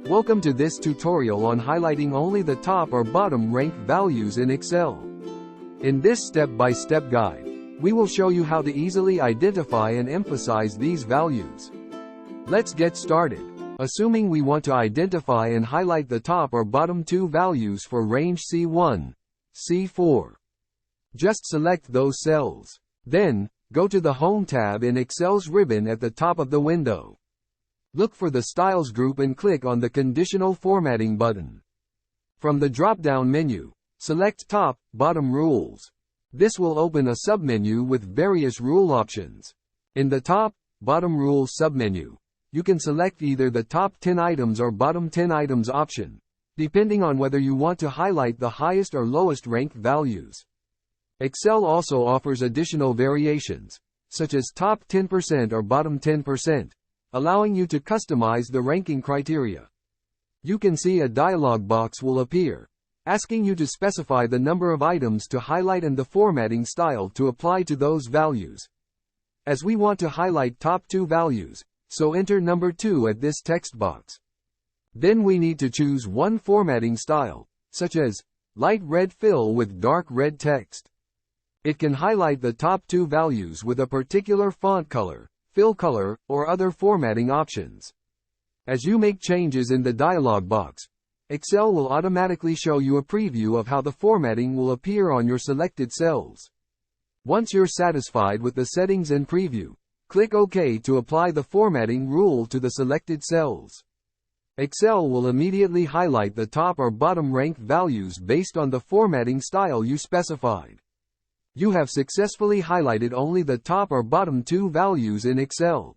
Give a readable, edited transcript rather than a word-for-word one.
Welcome to this tutorial on highlighting only the top or bottom rank values in Excel. In this step-by-step guide, we will show you how to easily identify and emphasize these values. Let's get started. Assuming we want to identify and highlight the top or bottom two values for range C1, C4. Just select those cells. Then, go to the Home tab in Excel's ribbon at the top of the window. Look for the Styles group and click on the Conditional Formatting button. From the drop-down menu, select Top, Bottom Rules. This will open a submenu with various rule options. In the Top, Bottom Rules submenu, you can select either the top 10 items or bottom 10 items option, depending on whether you want to highlight the highest or lowest rank values. Excel also offers additional variations, such as top 10% or bottom 10%, allowing you to customize the ranking criteria. You can see a dialog box will appear, asking you to specify the number of items to highlight and the formatting style to apply to those values. As we want to highlight top two values, so enter number 2 at this text box. Then we need to choose one formatting style, such as light red fill with dark red text. It can highlight the top two values with a particular font color, fill color, or other formatting options. As you make changes in the dialog box, Excel will automatically show you a preview of how the formatting will appear on your selected cells. Once you're satisfied with the settings and preview, click OK to apply the formatting rule to the selected cells. Excel will immediately highlight the top or bottom rank values based on the formatting style you specified. You have successfully highlighted only the top or bottom two values in Excel.